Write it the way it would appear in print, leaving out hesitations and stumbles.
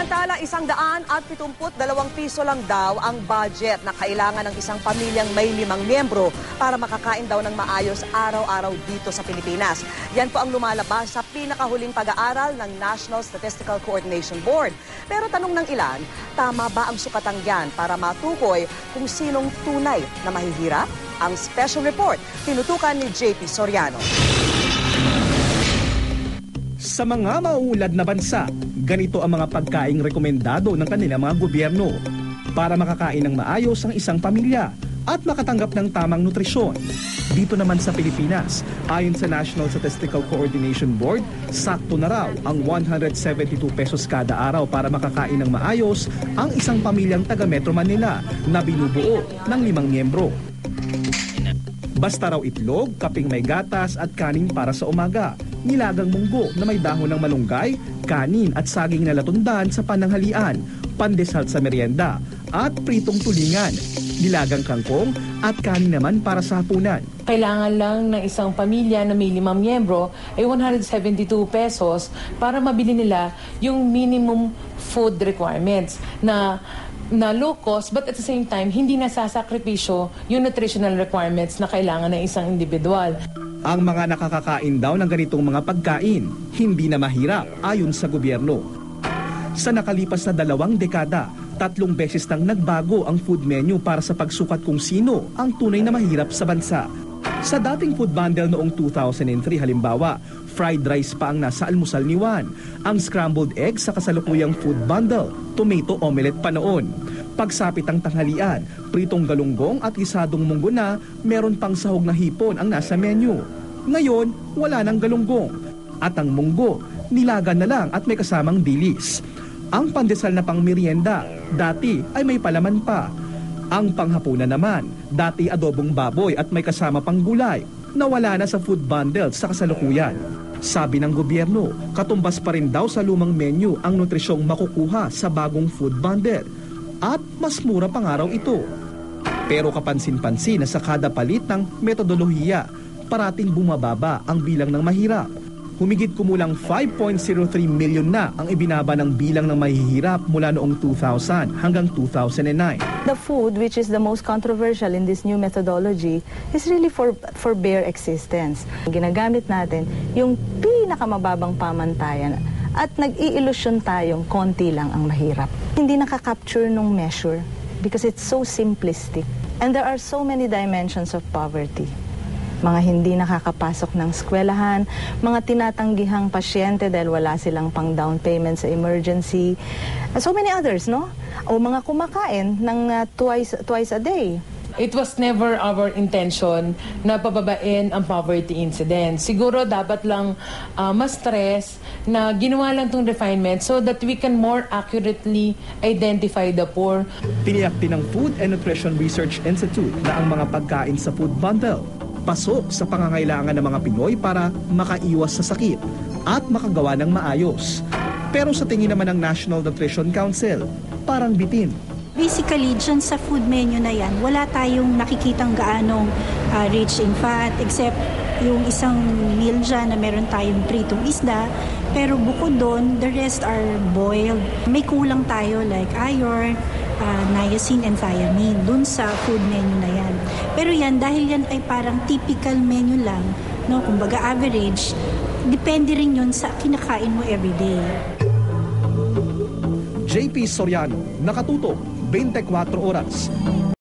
Samantala, 172 piso lang daw ang budget na kailangan ng isang pamilyang may 5 miyembro para makakain daw ng maayos araw-araw dito sa Pilipinas. Yan po ang lumalabas sa pinakahuling pag-aaral ng National Statistical Coordination Board. Pero tanong ng ilan, tama ba ang sukatang yan para matukoy kung sinong tunay na mahihirap? Ang special report, tinutukan ni JP Soriano. Sa mga mauulad na bansa, ganito ang mga pagkaing rekomendado ng kanilang mga gobyerno para makakain ng maayos ang isang pamilya at makatanggap ng tamang nutrisyon. Dito naman sa Pilipinas, ayon sa National Statistical Coordination Board, sakto na raw ang 172 pesos kada araw para makakain ng maayos ang isang pamilyang taga Metro Manila na binubuo ng 5 miyembro. Basta raw itlog, kaping may gatas at kanin para sa umaga, nilagang munggo na may dahon ng malunggay, kanin at saging na latundan sa pananghalian, pandesal sa merienda, at pritong tulingan, nilagang kangkong at kanin naman para sa hapunan. Kailangan lang ng isang pamilya na may 5 miyembro ay 172 pesos para mabili nila yung minimum food requirements na low cost but at the same time hindi nasasakripisyo yung nutritional requirements na kailangan ng isang individual. Ang mga nakakakain daw ng ganitong mga pagkain, hindi na mahirap ayon sa gobyerno. Sa nakalipas na 2 dekada, 3 beses nang nagbago ang food menu para sa pagsukat kung sino ang tunay na mahirap sa bansa. Sa dating food bundle noong 2003 halimbawa, fried rice pa ang nasa almusal ni Juan. Ang scrambled egg sa kasalukuyang food bundle, tomato omelette pa noon. Pagsapit ang tanghalian, pritong galunggong at isadong munggo na, meron pang sahog na hipon ang nasa menu. Ngayon, wala nang galunggong. At ang munggo, nilaga na lang at may kasamang dilis. Ang pandesal na pang merienda, dati ay may palaman pa. Ang panghapunan naman, dati adobong baboy at may kasama pang gulay, nawala na sa food bundle sa kasalukuyan. Sabi ng gobyerno, katumbas pa rin daw sa lumang menu ang nutrisyong makukuha sa bagong food bundle. At mas mura pang araw ito. Pero kapansin-pansin na sa kada palit ng metodolohiya, parating bumababa ang bilang ng mahirap. Humigit kumulang 5.03 million na ang ibinaba ng bilang ng mahihirap mula noong 2000 hanggang 2009. The food, which is the most controversial in this new methodology, is really for bare existence. Ginagamit natin yung pinakamababang pamantayan at nag-i-illusion tayong konti lang ang mahirap. Hindi nakaka-capture nung measure because it's so simplistic. And there are so many dimensions of poverty. Mga hindi nakakapasok ng eskwelahan, mga tinatanggihang pasyente dahil wala silang pang down payment sa emergency, so many others, no? O mga kumakain ng twice a day. It was never our intention na pababain ang poverty incidence. Siguro dapat lang mas stress na ginawa lang itong refinement so that we can more accurately identify the poor. Tiniyak din ng Food and Nutrition Research Institute na ang mga pagkain sa food bundle pasok sa pangangailangan ng mga Pinoy para makaiwas sa sakit at makagawa ng maayos. Pero sa tingin naman ng National Nutrition Council, parang bitin. Basically, dyan sa food menu na yan, wala tayong nakikitang gaanong rich in fat, except yung isang meal dyan na meron tayong pritong isda. Pero bukod doon, the rest are boiled. May kulang tayo like iron, niacin and thiamine dun sa food menu na yan. Pero yan, dahil yan ay parang typical menu lang, no, kumbaga average, depende rin yun sa kinakain mo everyday. JP Soriano, nakatutok 24 oras.